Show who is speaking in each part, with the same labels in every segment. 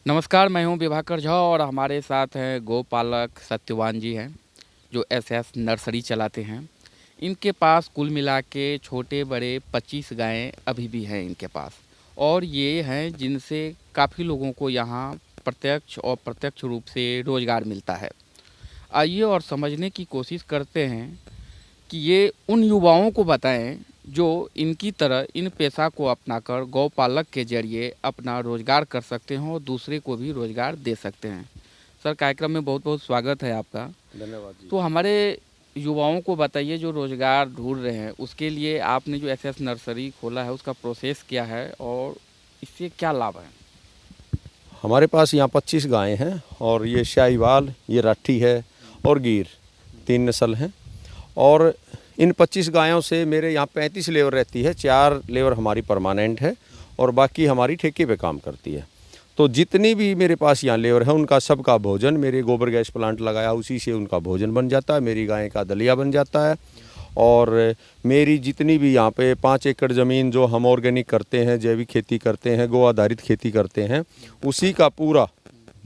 Speaker 1: नमस्कार, मैं हूं विभाकर झा और हमारे साथ हैं गोपालक सत्यवान जी हैं जो एसएस नर्सरी चलाते हैं। इनके पास कुल मिला के छोटे बड़े 25 गायें अभी भी हैं इनके पास, और ये हैं जिनसे काफ़ी लोगों को यहाँ प्रत्यक्ष और प्रत्यक्ष रूप से रोज़गार मिलता है। आइए और समझने की कोशिश करते हैं कि ये उन युवाओं को बताएं जो इनकी तरह इन पेशा को अपनाकर गौपालक के जरिए अपना रोज़गार कर सकते हैं और दूसरे को भी रोज़गार दे सकते हैं। सर, कार्यक्रम में बहुत बहुत स्वागत है आपका।
Speaker 2: धन्यवाद जी।
Speaker 1: तो हमारे युवाओं को बताइए जो रोज़गार ढूंढ रहे हैं, उसके लिए आपने जो एसएस नर्सरी खोला है उसका प्रोसेस क्या है और इससे क्या लाभ है?
Speaker 2: हमारे पास यहाँ 25 गायें हैं और ये शाहीवाल, ये राठी है और गीर, 3 नस्ल हैं। और इन 25 गायों से मेरे यहाँ 35 लेबर रहती है। 4 लेबर हमारी परमानेंट है और बाकी हमारी ठेके पे काम करती है। तो जितनी भी मेरे पास यहाँ लेबर है उनका सबका भोजन, मेरे गोबर गैस प्लांट लगाया उसी से उनका भोजन बन जाता है, मेरी गाय का दलिया बन जाता है। और मेरी जितनी भी यहाँ पे 5 एकड़ ज़मीन जो हम ऑर्गेनिक करते हैं, जैविक खेती करते हैं, गो आधारित खेती करते हैं, उसी का पूरा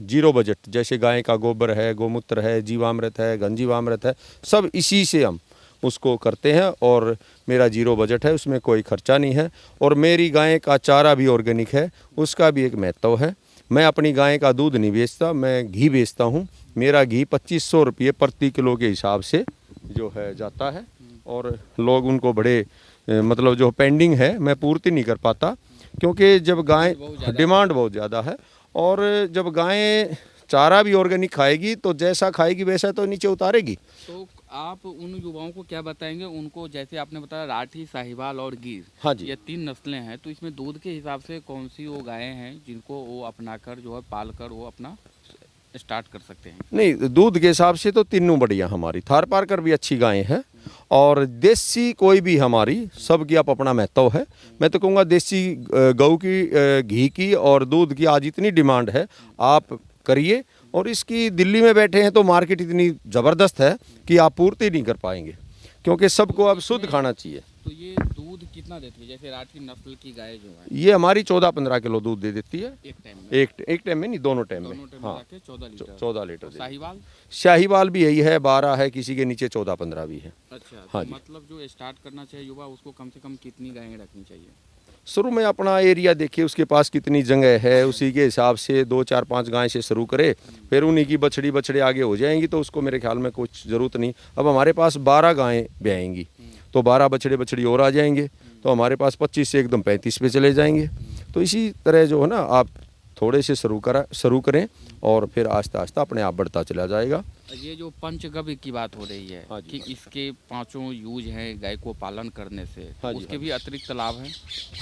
Speaker 2: जीरो बजट, जैसे गाय का गोबर है, गोमूत्र है, जीवामृत है, घनजीवामृत है, सब इसी से हम उसको करते हैं और मेरा जीरो बजट है, उसमें कोई खर्चा नहीं है। और मेरी गाय का चारा भी ऑर्गेनिक है, उसका भी एक महत्व है। मैं अपनी गाय का दूध नहीं बेचता, मैं घी बेचता हूँ। मेरा घी 2500 रुपये प्रति किलो के हिसाब से जो है जाता है और लोग उनको बड़े मतलब जो पेंडिंग है मैं पूर्ति नहीं कर पाता, क्योंकि जब गाय डिमांड बहुत ज़्यादा है। और जब गाय चारा भी ऑर्गेनिक खाएगी तो जैसा खाएगी वैसा तो नीचे उतारेगी।
Speaker 1: तो आप उन युवाओं को क्या बताएंगे उनको, जैसे आपने बताया राठी, साहिवाल और गीर,
Speaker 2: हाँ जी।
Speaker 1: ये 3 नस्लें हैं, तो इसमें दूध के हिसाब से कौन सी वो गायें हैं जिनको वो अपनाकर जो है पाल कर वो अपना स्टार्ट कर सकते हैं?
Speaker 2: नहीं, दूध के हिसाब से तो तीनों बढ़िया हमारी थार पारकर भी अच्छी गायें हैं और देसी कोई भी हमारी सबकी आप अपना महत्व है। मैं तो कहूँगा देसी गऊ की घी की और दूध की आज इतनी डिमांड है, आप करिए। और इसकी दिल्ली में बैठे हैं तो मार्केट इतनी ज़बरदस्त है कि आप पूर्ति नहीं कर पाएंगे, क्योंकि सबको अब शुद्ध खाना चाहिए।
Speaker 1: तो ये दूध कितना देती है? जैसे राठी नस्ल की गाय जो है
Speaker 2: ये हमारी 14-15 किलो दूध दे देती है
Speaker 1: एक टाइम में?
Speaker 2: एक टाइम में नहीं, दोनों टाइम में। हाँ,
Speaker 1: 14 लीटर।
Speaker 2: 14 लीटर।
Speaker 1: साहिवाल?
Speaker 2: शाहीवाल भी यही है, 12 है, किसी के नीचे 14-15 भी है।
Speaker 1: अच्छा,
Speaker 2: हाँ
Speaker 1: तो
Speaker 2: जी।
Speaker 1: मतलब जो स्टार्ट करना चाहिए युवा, उसको कम से कम कितनी गायें रखनी चाहिए?
Speaker 2: शुरू में अपना एरिया देखिए, उसके पास कितनी जगह है, उसी के हिसाब से 2 4 5 गाय से शुरू करे, फिर उन्हीं की बछड़े आगे हो जाएंगी तो उसको मेरे ख्याल में कुछ ज़रूरत नहीं। अब हमारे पास 12 गायें ब्याएंगी तो 12 बछड़ी और आ जाएंगे, तो हमारे पास 25 से एकदम 35 पे चले जाएंगे। तो इसी तरह जो है ना, आप थोड़े से शुरू करें और फिर आहिस्ता आहिस्ता अपने आप बढ़ता चला जाएगा।
Speaker 1: ये जो पंचगव्य की बात हो रही है,
Speaker 2: हाँ जी,
Speaker 1: कि
Speaker 2: हाँ जी।
Speaker 1: इसके 5 यूज हैं गाय को पालन करने से,
Speaker 2: हाँ जी,
Speaker 1: उसके
Speaker 2: हाँ
Speaker 1: भी
Speaker 2: जी।
Speaker 1: अतिरिक्त लाभ हैं?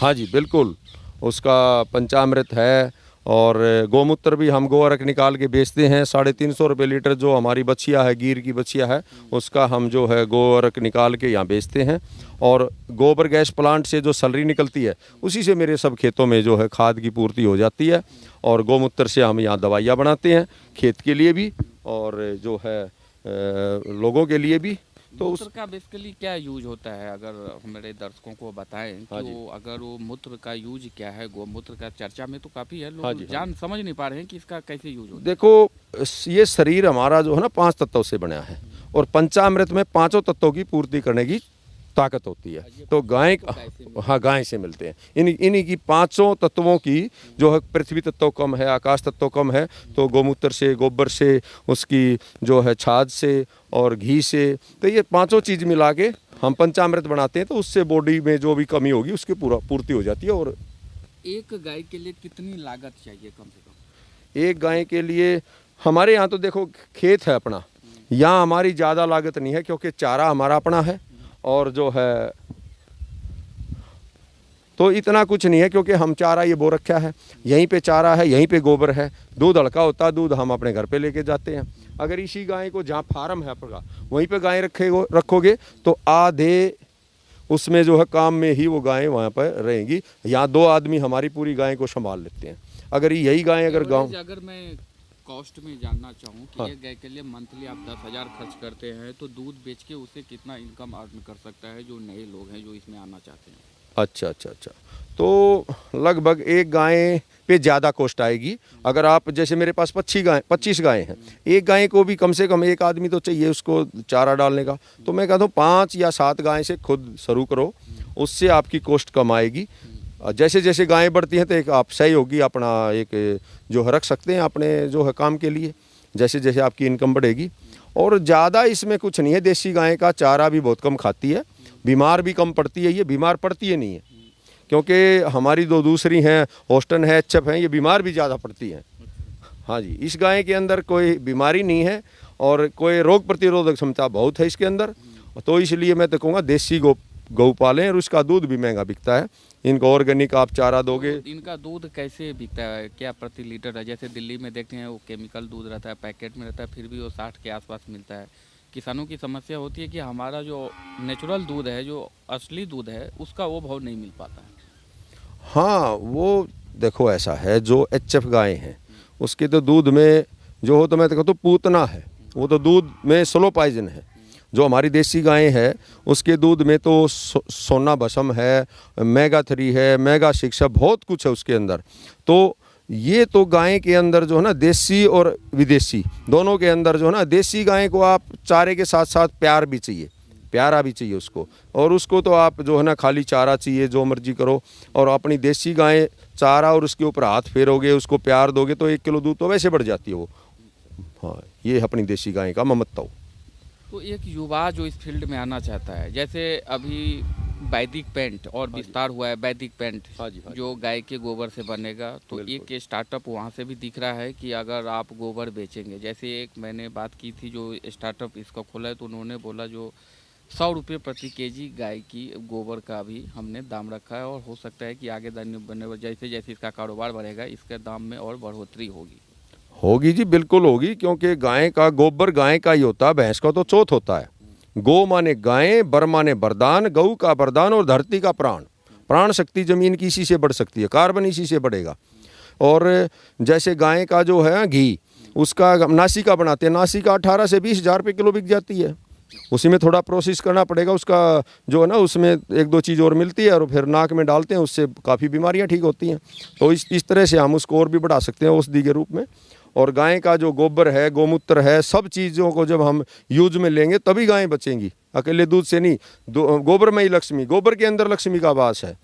Speaker 2: हाँ जी, बिल्कुल। उसका पंचामृत है और गोमूत्र भी हम गोअरक निकाल के बेचते हैं। 350 रुपये लीटर जो हमारी बछिया है, गिर की बछिया है, उसका हम जो है गोअरक निकाल के यहाँ बेचते हैं। और गोबर गैस प्लांट से जो सलरी निकलती है उसी से मेरे सब खेतों में जो है खाद की पूर्ति हो जाती है। और गोमूत्र से हम यहाँ दवाइयाँ बनाते हैं, खेत के लिए भी और जो है लोगों के लिए भी। तो
Speaker 1: मूत्र का बेसिकली क्या यूज होता है, अगर हमारे दर्शकों को बताएं कि
Speaker 2: हाँ जी।
Speaker 1: वो अगर वो मूत्र का यूज क्या है? गोमूत्र का चर्चा में तो काफ़ी है,
Speaker 2: हाँ
Speaker 1: लोग
Speaker 2: जी, हाँ
Speaker 1: जान समझ नहीं पा रहे हैं कि इसका कैसे यूज होता है।
Speaker 2: देखो, ये शरीर हमारा जो है ना 5 तत्वों से बना है और पंचामृत में 5 तत्वों की पूर्ति करने की ताकत होती है। तो गाय, हाँ, गाय से मिलते हैं। इन्हीं की 5 तत्वों की जो है, पृथ्वी तत्व कम है, आकाश तत्व कम है, तो गोमूत्र से, गोबर से, उसकी जो है छाछ से और घी से, तो ये 5 चीज़ मिला के हम पंचामृत बनाते हैं। तो उससे बॉडी में जो भी कमी होगी उसकी पूर्ति हो जाती है। और
Speaker 1: एक गाय के लिए कितनी लागत चाहिए कम से कम?
Speaker 2: एक गाय के लिए हमारे यहाँ तो देखो, खेत है अपना, यहाँ हमारी ज़्यादा लागत नहीं है, क्योंकि चारा हमारा अपना है। और जो है तो इतना कुछ नहीं है, क्योंकि हम चारा ये बो रखा है, यहीं पे चारा है, यहीं पे गोबर है, दूध हल्का होता है, दूध हम अपने घर पे लेके जाते हैं। अगर इसी गाय को जहाँ फार्म है आपका वहीं पे गाय रखोगे तो आधे उसमें जो है काम में ही वो गायें वहाँ पर रहेंगी। यहाँ 2 आदमी हमारी पूरी गाय को संभाल लेते हैं। अगर यही गाय अगर गाँव,
Speaker 1: अगर मैं कॉस्ट में जानना चाहूँ कि
Speaker 2: हाँ,
Speaker 1: एक गाय के लिए मंथली आप 10,000 खर्च करते हैं, तो दूध बेच के उसे कितना इनकम अर्न कर सकता है जो नए लोग हैं जो इसमें आना चाहते हैं?
Speaker 2: अच्छा अच्छा अच्छा। तो लगभग एक गाय पे ज़्यादा कॉस्ट आएगी। अगर आप जैसे मेरे पास 25 गायें हैं, एक गाय को भी कम से कम एक आदमी तो चाहिए उसको चारा डालने का। तो मैं कहता हूँ 5 या 7 गायें से खुद शुरू करो, उससे आपकी कॉस्ट कम आएगी। जैसे जैसे गायें बढ़ती हैं तो एक आप सहयोगी अपना एक जो है रख सकते हैं अपने जो है काम के लिए, जैसे जैसे आपकी इनकम बढ़ेगी। और ज़्यादा इसमें कुछ नहीं है, देसी गाय का चारा भी बहुत कम खाती है, बीमार भी कम पड़ती है, ये बीमार पड़ती है नहीं है, क्योंकि हमारी दो दूसरी हैं होस्टन है एचएफ हैं, ये बीमार भी ज़्यादा पड़ती हैं। हाँ जी, इस गाय के अंदर कोई बीमारी नहीं है और कोई रोग प्रतिरोधक क्षमता बहुत है इसके अंदर। तो इसलिए मैं तो कहूँगा देसी गौ पालें, और उसका दूध भी महंगा बिकता है। इनको ऑर्गेनिक आप चारा दोगे।
Speaker 1: तो इनका दूध कैसे बिकता है, क्या प्रति लीटर है? जैसे दिल्ली में देखते हैं वो केमिकल दूध रहता है, पैकेट में रहता है, फिर भी वो 60 के आसपास मिलता है। किसानों की समस्या होती है कि हमारा जो नेचुरल दूध है, जो असली दूध है, उसका वो भाव नहीं मिल पाता है।
Speaker 2: हाँ, वो देखो ऐसा है, जो एचएफ गायें हैं उसके तो दूध में जो हो, तो मैं तो कहता हूँ पूतना है, वो तो दूध में स्लो पॉइजन है। जो हमारी देसी गायें हैं उसके दूध में तो सोना भस्म है, मेगा 3 है, मेगा 6 है, बहुत कुछ है उसके अंदर। तो ये तो गाय के अंदर जो है ना, देसी और विदेशी दोनों के अंदर जो है ना, देसी गाय को आप चारे के साथ साथ प्यार भी चाहिए, प्यारा भी चाहिए उसको। और उसको तो आप जो है ना खाली चारा चाहिए, जो मर्जी करो। और अपनी देसी गाय चारा और उसके ऊपर हाथ फेरोगे, उसको प्यार दोगे तो 1 किलो दूध तो वैसे बढ़ जाती है वो। हाँ, ये अपनी देसी गाय का ममत्व।
Speaker 1: तो एक युवा जो इस फील्ड में आना चाहता है, जैसे अभी वैदिक पेंट और विस्तार हुआ है, वैदिक पेंट जो गाय के गोबर से बनेगा, तो एक स्टार्टअप वहाँ से भी दिख रहा है कि अगर आप गोबर बेचेंगे, जैसे एक मैंने बात की थी जो स्टार्टअप इसका खोला है, तो उन्होंने बोला जो 100 रुपये प्रति केजी गाय की गोबर का भी हमने दाम रखा है, और हो सकता है कि आगे बनने जैसे जैसे इसका कारोबार बढ़ेगा इसके दाम में और बढ़ोतरी
Speaker 2: होगी जी, बिल्कुल होगी। क्योंकि गाय का गोबर गाय का ही होता है, भैंस का तो चौथ होता है। गो माने गाय, बर माने वरदान, गऊ का वरदान और धरती का प्राण। प्राण शक्ति जमीन की इसी से बढ़ सकती है, कार्बन इसी से बढ़ेगा। और जैसे गाय का जो है घी, उसका नासिका बनाते हैं, नासिका 18 से 20 हज़ार रुपये किलो बिक जाती है। उसी में थोड़ा प्रोसेस करना पड़ेगा, उसका जो है ना उसमें 1-2 चीज़ और मिलती है और फिर नाक में डालते हैं, उससे काफ़ी बीमारियां ठीक होती हैं। तो इस तरह से हम उसको और भी बढ़ा सकते हैं औषधि के रूप में। और गाय का जो गोबर है, गोमूत्र है, सब चीज़ों को जब हम यूज में लेंगे तभी गायें बचेंगी, अकेले दूध से नहीं। गोबर में ही लक्ष्मी, गोबर के अंदर लक्ष्मी का वास है।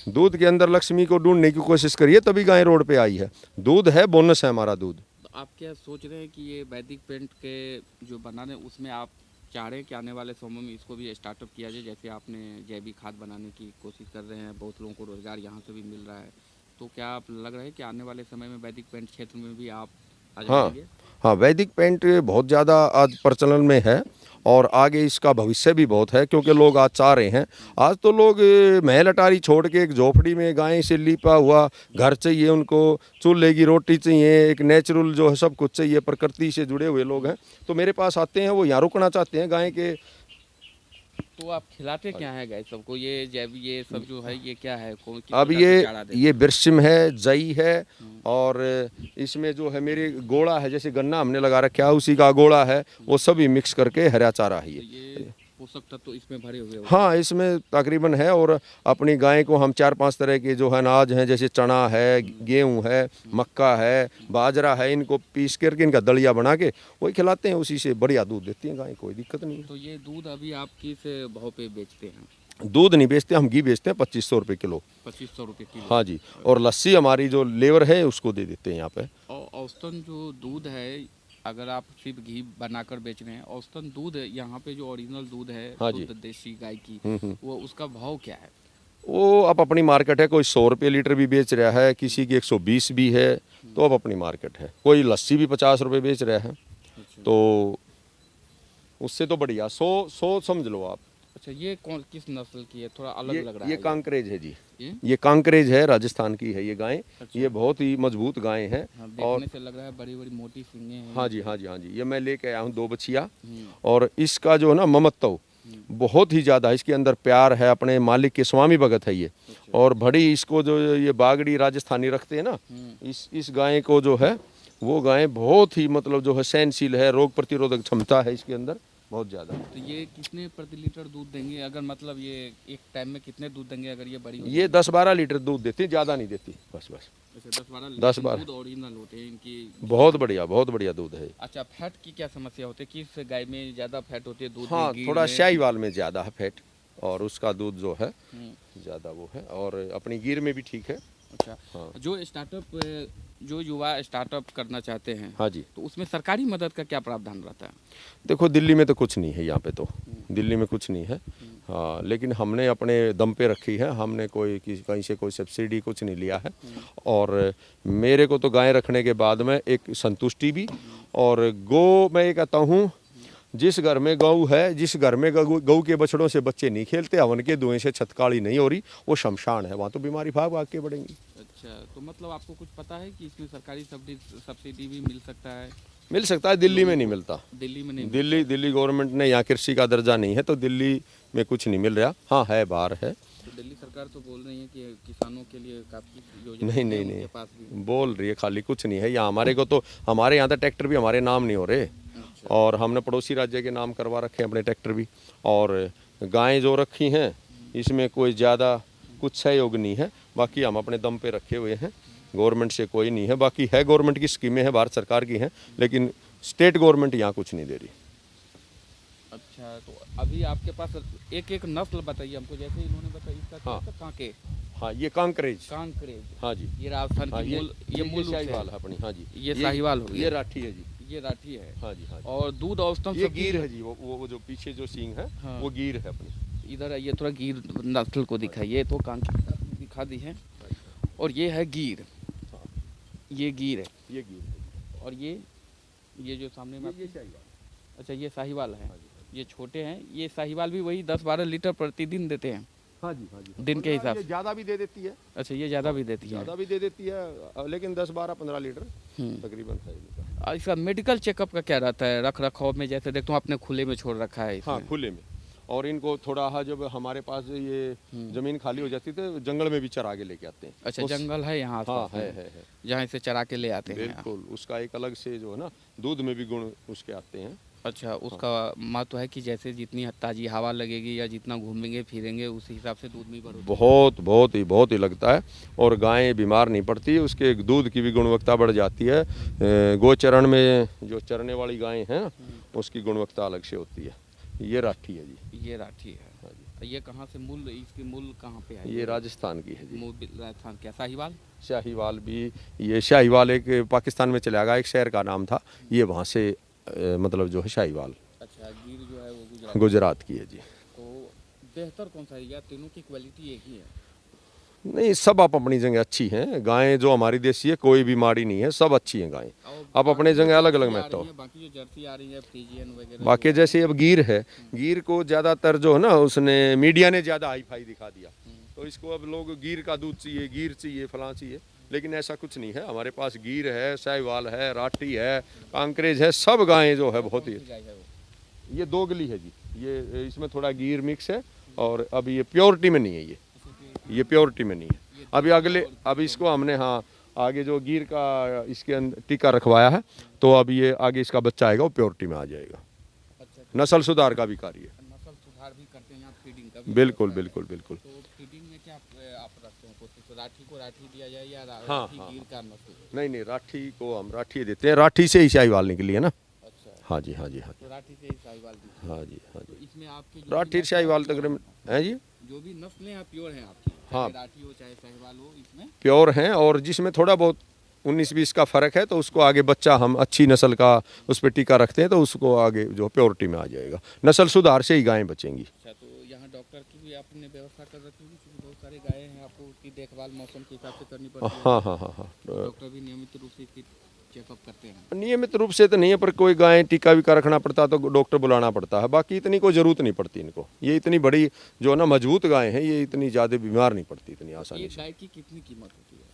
Speaker 2: दूध के अंदर लक्ष्मी को ढूंढने की कोशिश करिए, तभी गाय रोड पे आई है। दूध है, बोनस है हमारा दूध।
Speaker 1: आप क्या सोच रहे हैं कि ये वैदिक पेंट के जो बनाने, उसमें आप चाह रहे हैं कि आने वाले समय में इसको भी स्टार्टअप किया जाए, जैसे आपने जैविक खाद बनाने की कोशिश कर रहे हैं, बहुत लोगों को रोजगार यहाँ से भी मिल रहा है, तो क्या आप लग रहा है कि आने वाले समय में वैदिक पेंट क्षेत्र में भी आप आ जाएंगे?
Speaker 2: हाँ, वैदिक पेंट बहुत ज़्यादा आज प्रचलन में है और आगे इसका भविष्य भी बहुत है, क्योंकि लोग आज चाह रहे हैं। आज तो लोग महल अटारी छोड़ के एक झोपड़ी में गाय से लिपा हुआ घर चाहिए उनको, चूल्हे की रोटी चाहिए, एक नेचुरल जो है सब कुछ चाहिए, प्रकृति से जुड़े हुए लोग हैं। तो मेरे पास आते हैं, वो यहाँ रुकना चाहते हैं गाय के।
Speaker 1: तो आप खिलाते क्या है गाय सबको? ये सब जो है ये क्या है?
Speaker 2: अब ये बिरसिम है, जई है, और इसमें जो है मेरे गोड़ा है, जैसे गन्ना हमने लगा रखा है उसी का गोड़ा है, वो सभी मिक्स करके हरा चारा है ये।
Speaker 1: पोषक तत्व तो इसमें भरे हुए?
Speaker 2: हाँ, इसमें तकरीबन है। और अपनी गाय को हम 4-5 तरह के जो है अनाज हैं, जैसे चना है, गेहूँ है, मक्का है, बाजरा है, इनको पीस करके इनका दलिया बना के वही खिलाते हैं, उसी से बढ़िया दूध देती हैं गाय, कोई दिक्कत नहीं है।
Speaker 1: तो ये दूध अभी आप किस भाव पे बेचते हैं?
Speaker 2: दूध नहीं बेचते हम, घी बेचते हैं 2500 रुपये किलो।
Speaker 1: 2500 रुपये किलो?
Speaker 2: हाँ जी। और लस्सी हमारी जो लेवर है उसको दे देते हैं यहाँ पे।
Speaker 1: और औसतन जो दूध है, अगर आप सिर्फ घी बनाकर बेच रहे हैं, औसतन दूध यहाँ पे जो ओरिजिनल दूध है,
Speaker 2: हाँ जी,
Speaker 1: देसी गाय की, वो उसका भाव क्या है?
Speaker 2: वो अब अपनी मार्केट है, कोई 100 रुपये लीटर भी बेच रहा है, किसी की 120 भी है, तो अब अपनी मार्केट है। कोई लस्सी भी 50 रुपये बेच रहा है, तो उससे तो बढ़िया 100 समझ लो आप।
Speaker 1: अच्छा, ये कौन किस नस्ल की है? थोड़ा अलग लग रहा है।
Speaker 2: ये कांकरेज है जी, ये कांकरेज है, राजस्थान की है ये गाय। अच्छा। ये बहुत ही मजबूत गाय है।
Speaker 1: हाँ, देखने से लग रहा है बड़ी बड़ी मोटी सींगें हैं।
Speaker 2: हाँ जी, हाँ जी, हाँ जी। ये मैं लेके आया हूँ 2 बछिया, और इसका जो है ना ममत्व बहुत ही ज़्यादा, इसके अंदर प्यार है, अपने मालिक के स्वामी भगत है ये। और बड़ी इसको जो ये बागड़ी राजस्थानी रखते हैं ना, इस गाय को जो है वो गाय बहुत ही मतलब जो है सहनशील है, रोग प्रतिरोधक क्षमता है इसके अंदर। बहुत ज़्यादा।
Speaker 1: तो ये कितने प्रति लीटर दूध देंगे, अगर मतलब ये एक टाइम में कितने दूध देंगे अगर ये बड़ी हो
Speaker 2: ये 10-12 लीटर दूध देती, ज़्यादा नहीं देती, बस।
Speaker 1: अच्छा 10-12
Speaker 2: 10
Speaker 1: लेकिन
Speaker 2: बार
Speaker 1: दूध ओरिजिनल होते हैं इनकी।
Speaker 2: बहुत बढ़िया दूध है।
Speaker 1: अच्छा फैट की क्या समस्या होती है, किस गाय में ज़्यादा फैट होती है दूध में,
Speaker 2: हाँ,
Speaker 1: गीर
Speaker 2: थोड़ा
Speaker 1: में?
Speaker 2: शाहीवाल में ज़्यादा है फैट, और उसका दूध जो है
Speaker 1: हम्म,
Speaker 2: ज़्यादा वो है, और अपनी गिर में भी ठीक है।
Speaker 1: अच्छा
Speaker 2: हाँ।
Speaker 1: जो स्टार्टअप, जो युवा स्टार्टअप करना चाहते हैं
Speaker 2: हाँ जी।
Speaker 1: तो उसमें सरकारी मदद का क्या प्रावधान रहता है?
Speaker 2: देखो दिल्ली में तो कुछ नहीं है, यहाँ पे तो दिल्ली में कुछ नहीं है। हाँ, लेकिन हमने अपने दम पे रखी है, हमने कहीं से कोई सब्सिडी कुछ नहीं लिया है। और मेरे को तो गाय रखने के बाद में एक संतुष्टि भी, और गौ मैं ये कहता हूँ, जिस घर में गऊ है, जिस घर में गऊ के बछड़ों से बच्चे नहीं खेलते, हवन के धुएं से छत काली नहीं हो रही, वो शमशान है, वहाँ तो बीमारी भाग भाग के बढ़ेंगी।
Speaker 1: अच्छा तो मतलब आपको कुछ पता है कि इसमें सरकारी सब्सिडी भी मिल सकता है?
Speaker 2: मिल सकता है, दिल्ली में नहीं मिलता।
Speaker 1: दिल्ली में नहीं
Speaker 2: दिल्ली गवर्नमेंट ने, यहाँ कृषि का दर्जा नहीं है, तो दिल्ली में कुछ नहीं मिल रहा। हाँ है, बाहर है।
Speaker 1: तो दिल्ली सरकार तो बोल रही है कि किसानों के लिए काफ़ी योजना
Speaker 2: नहीं
Speaker 1: है
Speaker 2: नहीं
Speaker 1: उनके
Speaker 2: नहीं,
Speaker 1: पास भी।
Speaker 2: बोल रही है खाली, कुछ नहीं है यहाँ हमारे को। तो हमारे यहाँ तो ट्रैक्टर भी हमारे नाम नहीं हो रहे,
Speaker 1: अच्छा
Speaker 2: और हमने पड़ोसी राज्य के नाम करवा रखे हैं अपने ट्रैक्टर भी। और गायें जो रखी हैं, इसमें कोई ज़्यादा कुछ सहयोग नहीं है, बाकी हम अपने दम पे रखे हुए हैं, गवर्नमेंट से कोई नहीं है। बाकी है, गवर्नमेंट की स्कीमें हैं, भारत सरकार की हैं, लेकिन स्टेट गवर्नमेंट यहाँ कुछ नहीं दे रही।
Speaker 1: अच्छा तो अभी आपके पास एक एक नस्ल बताइए हमको, जैसे इन्होंने बताया इसका क्या
Speaker 2: हाँ।
Speaker 1: था, कांके,
Speaker 2: हाँ, ये कांकरेज।
Speaker 1: कांकरेज,
Speaker 2: हाँ जी।
Speaker 1: ये राजस्थान
Speaker 2: हाँ,
Speaker 1: की मूल, ये मूल रूप से
Speaker 2: शाहीवाल है अपनी। हाँ जी,
Speaker 1: ये साहिवाल हो गया।
Speaker 2: ये राठी है जी।
Speaker 1: ये राठी है।
Speaker 2: हाँ जी, हाँ जी।
Speaker 1: और दूध औसतन
Speaker 2: ये
Speaker 1: सबकी-
Speaker 2: गिर है जी, वो जो पीछे जो सींग है,
Speaker 1: हाँ।
Speaker 2: वो गिर है अपनी।
Speaker 1: इधर आइए थोड़ा, गिर नस्ल को दिखाइए, तो कांके दिखा दी है। और ये है गिर,
Speaker 2: हाँ,
Speaker 1: ये गिर है।
Speaker 2: ये गिर है।
Speaker 1: और ये जो सामने में
Speaker 2: ये शाहीवाल।
Speaker 1: अच्छा ये साहिवाल है।
Speaker 2: हाँ जी,
Speaker 1: ये छोटे हैं, ये साहिवाल भी वही 10-12 लीटर प्रतिदिन देते हैं
Speaker 2: हाँ जी, हाँ जी।
Speaker 1: दिन के हिसाब
Speaker 2: ये
Speaker 1: से।
Speaker 2: ज़्यादा भी दे देती है,
Speaker 1: अच्छा ये ज़्यादा भी देती है।
Speaker 2: ज़्यादा भी दे देती है, लेकिन 10-12-15 लीटर तकरीबन है इनका।
Speaker 1: और इसका मेडिकल चेकअप का क्या रहता है, रख रखाव में? जैसे देखता हूँ आपने खुले में छोड़ रखा है इसमें।
Speaker 2: हाँ, खुले में। और इनको थोड़ा, हाँ, जब हमारे पास ये जमीन खाली हो जाती तो जंगल में भी चरा के लेके आते हैं।
Speaker 1: अच्छा जंगल है यहाँ
Speaker 2: हाँ,
Speaker 1: आसपास में,
Speaker 2: है।
Speaker 1: जहाँ इसे चरा के ले आते हैं।
Speaker 2: बिल्कुल, उसका एक अलग से जो है ना, दूध में भी गुण उसके आते हैं।
Speaker 1: अच्छा उसका महत्व है कि जैसे जितनी ताज़ी हवा लगेगी या जितना घूमेंगे फिरेंगे उसी हिसाब से दूध में बढ़ोतरी।
Speaker 2: बहुत ही लगता है, और गायें बीमार नहीं पड़ती, उसके दूध की भी गुणवत्ता बढ़ जाती है। गोचरण में जो चरने वाली गायें हैं, उसकी गुणवत्ता अलग से होती है। ये राठी है जी।
Speaker 1: ये राठी है।
Speaker 2: हाँ जी।
Speaker 1: ये कहाँ से मूल, इसकी मूल कहाँ पे है?
Speaker 2: ये राजस्थान की है जी।
Speaker 1: मूल राजस्थान क्या, साहिवाल?
Speaker 2: शाहीवाल भी, ये शाहीवाल एक पाकिस्तान में चला गया, एक शहर का नाम था, ये वहाँ से मतलब जो है शाहीवाल
Speaker 1: अच्छा गिर जो है वो
Speaker 2: गुजरात की है जी।
Speaker 1: तो बेहतर कौन सा है, या तीनों की क्वालिटी एक ही है?
Speaker 2: नहीं, सब आप अपनी जगह अच्छी हैं गायें, जो हमारी देसी है कोई भी माड़ी नहीं है, सब अच्छी हैं गायें।
Speaker 1: और
Speaker 2: अब अपने जगह अलग अलग
Speaker 1: जर्सी आ
Speaker 2: महत्व।
Speaker 1: रही है, बाकी जो जर्सी आ रही है फ्रीजियन वगैरह
Speaker 2: बाकी जैसे अब गिर है, गिर को ज़्यादातर जो है ना, उसने मीडिया ने ज़्यादा हाई फाई दिखा दिया, तो इसको अब लोग गिर का दूध चाहिए, गिर चाहिए, फलां चाहिए, लेकिन ऐसा कुछ नहीं है। हमारे पास गिर है, साहिवाल है, राठी है, कांकरेज है, सब गायें जो है बहुत ही।
Speaker 1: गाय है वो।
Speaker 2: ये दोगली है जी, ये इसमें थोड़ा गिर मिक्स है, और अब ये प्योरिटी में नहीं है, ये प्योरिटी में नहीं है। अभी इसको हमने, हाँ, आगे जो गिर का इसके अंदर टीका रखवाया है, तो अब ये आगे इसका बच्चा आएगा, वो प्योरिटी में आ जाएगा।
Speaker 1: अच्छा
Speaker 2: नस्ल सुधार का भी कार्य है।
Speaker 1: नस्ल सुधार भी करते हैं यहाँ, फीडिंग का भी
Speaker 2: बिल्कुल
Speaker 1: व्यवस्था है।
Speaker 2: बिल्कुल बिल्कुल।
Speaker 1: तो फीडिंग में क्या आप रखते हैं कोशिश, राठी को राठी दिया जाए या
Speaker 2: हाँ,
Speaker 1: राठी
Speaker 2: हाँ।
Speaker 1: गिर का नस्ल?
Speaker 2: नहीं, राठी को हम राठी देते हैं, राठी से ही शाहीवाल निकली है ना।
Speaker 1: अच्छा
Speaker 2: हाँ जी, हाँ जी, हाँ जी,
Speaker 1: तो राठी से ही साहिवाल दी।
Speaker 2: हाँ जी, हाँ
Speaker 1: तो
Speaker 2: जी।
Speaker 1: इसमें आपके जो
Speaker 2: राठी
Speaker 1: भी
Speaker 2: शाहीवाल
Speaker 1: नस्लें
Speaker 2: तकरीबन है जी,
Speaker 1: जो भी नस्लें हैं प्योर हैं आपकी,
Speaker 2: हाँ।
Speaker 1: चाहे राठी हो चाहे साहिवाल हो, इसमें
Speaker 2: प्योर हैं, और जिसमें थोड़ा बहुत 19-20 का फ़र्क है, तो उसको आगे बच्चा हम अच्छी नस्ल का उस पर टीका रखते हैं, तो उसको आगे जो प्योरिटी में आ जाएगा। नस्ल सुधार से ही गायें बचेंगी।
Speaker 1: अच्छा तो यहाँ डॉक्टर की भी आपने व्यवस्था कर रखी होगी, क्योंकि बहुत सारे गायें हैं, आपको उसकी देखभाल मौसम के हिसाब से करनी पड़ती है।
Speaker 2: हाँ हाँ हाँ हाँ,
Speaker 1: डॉक्टर भी नियमित रूप से इसकी चेकअप करते हैं।
Speaker 2: नियमित रूप से तो नहीं है, पर कोई गाय टीका वीका रखना पड़ता है तो डॉक्टर बुलाना पड़ता है, बाकी इतनी कोई ज़रूरत नहीं पड़ती इनको। ये इतनी बड़ी जो है ना मजबूत गाय हैं, ये इतनी ज़्यादा बीमार नहीं पड़ती इतनी आसानी
Speaker 1: एक
Speaker 2: से।
Speaker 1: गाय की कितनी कीमत होती है?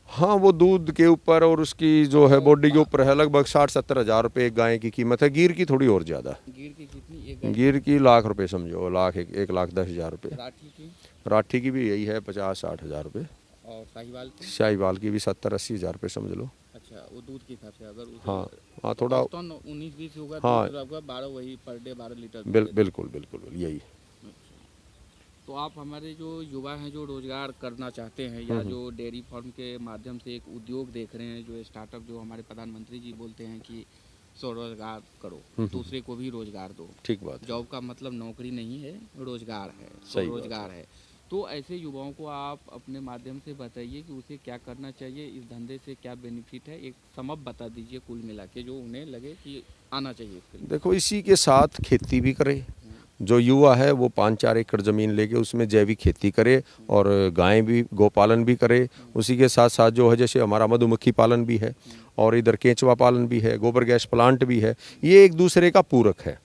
Speaker 2: हाँ, वो दूध के ऊपर और उसकी जो है बॉडी के ऊपर है, लगभग 60-70 हज़ार रुपये एक गाय की कीमत है। गिर की थोड़ी और ज़्यादा,
Speaker 1: गिर की कितनी, एक गाय?
Speaker 2: गिर की लाख रुपए समझो, लाख 1,10,000 रुपये।
Speaker 1: राठी की
Speaker 2: राठी की भी यही है 50-60 हज़ार रुपये।
Speaker 1: और साहिवाल की?
Speaker 2: शाहीवाल की भी 70-80 हज़ार रुपये समझ लो।
Speaker 1: अच्छा वो दूध के हिसाब से, अगर उसे
Speaker 2: हाँ, हाँ थोड़ा
Speaker 1: 19-20 होगा
Speaker 2: हाँ।
Speaker 1: तो आपका 12 वही पर डे 12 लीटर दूध देता
Speaker 2: बिल्कुल बिल्कुल यही।
Speaker 1: है। तो आप हमारे जो युवा हैं जो रोजगार करना चाहते हैं या जो डेयरी फार्म के माध्यम से एक उद्योग देख रहे हैं, जो स्टार्टअप, जो हमारे प्रधानमंत्री जी बोलते हैं कि स्वरोजगार करो, दूसरे को भी रोजगार दो।
Speaker 2: ठीक बात है।
Speaker 1: जॉब का मतलब नौकरी नहीं है, रोजगार है,
Speaker 2: सही बात
Speaker 1: स्वरोजगार है। तो ऐसे युवाओं को आप अपने माध्यम से बताइए कि उसे क्या करना चाहिए, इस धंधे से क्या बेनिफिट है, एक समअप बता दीजिए कुल मिला के जो उन्हें लगे कि आना चाहिए इसके लिए।
Speaker 2: देखो इसी के साथ खेती भी करे, जो युवा है वो 5-4 एकड़ ज़मीन लेके उसमें जैविक खेती करे और गायें भी, गोपालन भी करे। उसी के साथ साथ जो है जैसे हमारा मधुमक्खी पालन भी है और इधर केंचुआ पालन भी है, गोबर गैस प्लांट भी है। ये एक दूसरे का पूरक है।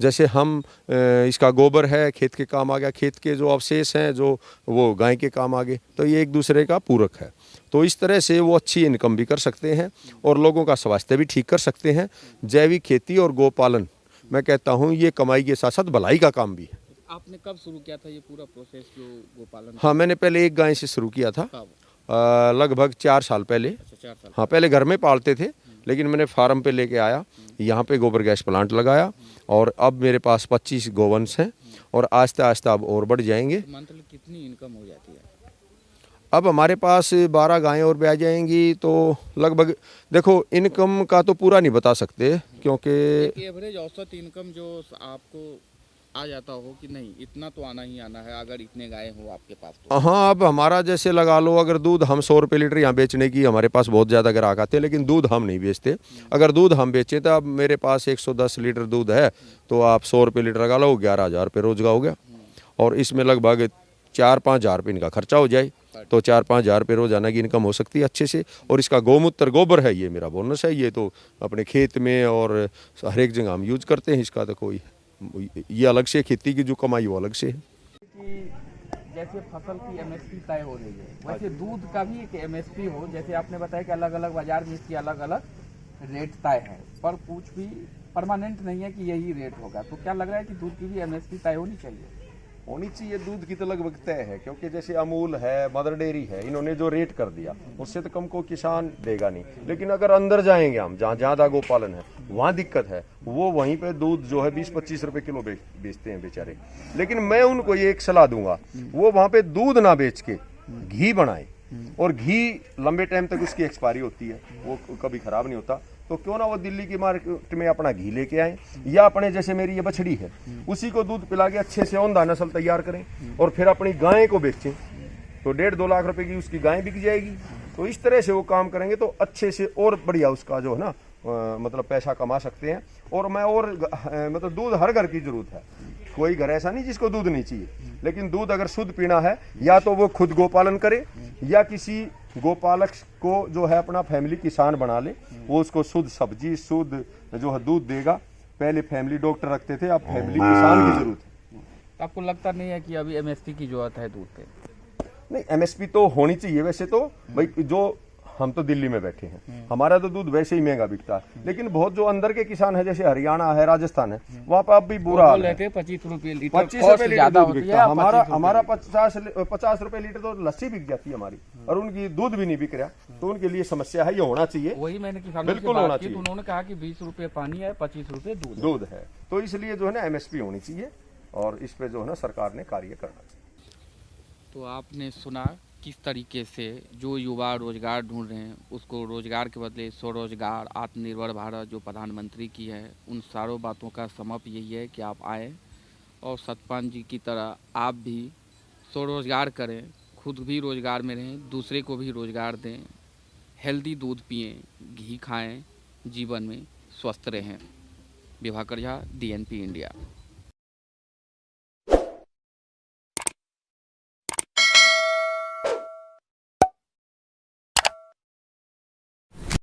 Speaker 2: जैसे हम इसका गोबर है खेत के काम आ गया, खेत के जो अवशेष हैं जो वो गाय के काम आ गए, तो ये एक दूसरे का पूरक है। तो इस तरह से वो अच्छी इनकम भी कर सकते हैं और लोगों का स्वास्थ्य भी ठीक कर सकते हैं। जैविक खेती और गोपालन मैं कहता हूँ ये कमाई के साथ साथ भलाई का काम भी है।
Speaker 1: आपने कब शुरू किया था ये पूरा प्रोसेस जो गोपालन?
Speaker 2: हाँ मैंने पहले एक गाय से शुरू किया था, लगभग 4 साल पहले।
Speaker 1: अच्छा, 4 साल।
Speaker 2: हाँ पहले घर में पालते थे, लेकिन मैंने फार्म पे लेके आया, यहाँ पे गोबर गैस प्लांट लगाया और अब मेरे पास 25 गोवंश हैं और आहिस्ता आहिस्ता अब और बढ़ जाएंगे।
Speaker 1: मंथली कितनी इनकम हो जाती है?
Speaker 2: अब हमारे पास 12 गायें और भी आ जाएंगी तो लगभग, देखो इनकम का तो पूरा नहीं बता सकते क्योंकि
Speaker 1: एवरेज औसत इनकम जो आपको आ जाता हो कि नहीं इतना तो आना ही आना है अगर इतने गाय हो आपके पास तो।
Speaker 2: हाँ अब हमारा जैसे लगा लो, अगर दूध हम 100 रुपये लीटर यहाँ बेचने की हमारे पास बहुत ज़्यादा ग्राहक आते हैं, लेकिन दूध हम नहीं बेचते। अगर दूध हम बेचें तो अब मेरे पास 110 लीटर दूध है, तो आप 100 रुपये लीटर लगा लो, 11,000 रुपये रोज का हो गया और इसमें लगभग 4-5 हज़ार रुपये इनका खर्चा हो जाए, तो 4-5 हज़ार रुपये रोजाना की इनकम हो सकती है अच्छे से। और इसका गौमूत्र गोबर है, ये मेरा बोनस है, ये तो अपने खेत में और हर एक जगह हम यूज करते हैं। इसका तो कोई ये अलग से खेती की जो कमाई वो अलग से है।
Speaker 1: कि जैसे फसल की एमएसपी तय हो रही है, वैसे दूध का भी एक एमएसपी हो। जैसे आपने बताया कि अलग अलग बाजार में इसकी अलग अलग रेट तय है, पर कुछ भी परमानेंट नहीं है कि यही रेट होगा। तो क्या लग रहा है कि दूध की भी एमएसपी तय होनी चाहिए?
Speaker 2: दूध की तो लगभग तय है, क्योंकि जैसे अमूल है, मदर डेयरी है, इन्होंने जो रेट कर दिया उससे तो कम को किसान देगा नहीं। लेकिन अगर अंदर जाएंगे हम, जहाँ ज़्यादा गोपालन है वहाँ दिक्कत है, वो वहीं पे दूध जो है 20-25 रुपए किलो बेचते हैं बेचारे। लेकिन मैं उनको ये एक सलाह दूंगा, वो वहाँ पे दूध ना बेच के घी बनाए, और घी लंबे टाइम तक उसकी एक्सपायरी होती है, वो कभी खराब नहीं होता। तो क्यों ना वो दिल्ली की मार्केट में अपना घी लेके आए, या अपने जैसे मेरी ये बछड़ी है उसी को दूध पिला के अच्छे से औंधा नस्ल तैयार करें और फिर अपनी गाय को बेचें, तो 1.5-2 लाख रुपए की उसकी गाय बिक जाएगी। तो इस तरह से वो काम करेंगे तो अच्छे से और बढ़िया उसका जो है ना मतलब पैसा कमा सकते हैं। और मैं और मतलब दूध हर घर की जरूरत है, कोई घर ऐसा नहीं जिसको दूध नहीं चाहिए, लेकिन दूध अगर शुद्ध पीना है या तो वो खुद गोपालन करे या किसी गोपालक को जो है अपना फैमिली किसान बना ले, वो उसको शुद्ध सब्जी शुद्ध जो है दूध देगा। पहले फैमिली डॉक्टर रखते थे, अब फैमिली किसान की जरूरत है।
Speaker 1: आपको लगता नहीं है कि अभी एमएसपी की जरूरत है दूध पे?
Speaker 2: नहीं, एमएसपी तो होनी चाहिए वैसे तो भाई। जो हम तो दिल्ली में बैठे हैं, हमारा तो दूध वैसे ही महंगा बिकता है, लेकिन बहुत जो अंदर के किसान है जैसे हरियाणा है, राजस्थान है, वहाँ पर अब भी बुरा हाल है।
Speaker 1: 25 रुपये लीटर,
Speaker 2: 25 रुपए लीटर दूध बिकता है। हमारा 50 रुपए लीटर तो लस्सी बिक जाती है हमारी, और उनकी दूध भी नहीं बिक रहा। तो उनके लिए समस्या है, ये होना चाहिए।
Speaker 1: वही मैंने किसानों
Speaker 2: बिल्कुल
Speaker 1: से
Speaker 2: होना
Speaker 1: बात की,
Speaker 2: चाहिए।
Speaker 1: तो उन्होंने कहा कि 20 रुपये पानी है, 25 रुपये
Speaker 2: दूध है। तो इसलिए जो है ना एमएसपी होनी चाहिए और इस पे जो है ना सरकार ने कार्य करना चाहिए।
Speaker 1: तो आपने सुना किस तरीके से जो युवा रोजगार ढूंढ रहे हैं उसको रोजगार के बदले स्वरोजगार, आत्मनिर्भर भारत जो प्रधानमंत्री की है, उन सारों बातों का समअप यही है कि आप आएँ और सतपाल जी की तरह आप भी स्वरोजगार करें, खुद भी रोजगार में रहें, दूसरे को भी रोजगार दें, हेल्दी दूध पिएं, घी खाएं, जीवन में स्वस्थ रहें। Vibhakar Jha, DNP India.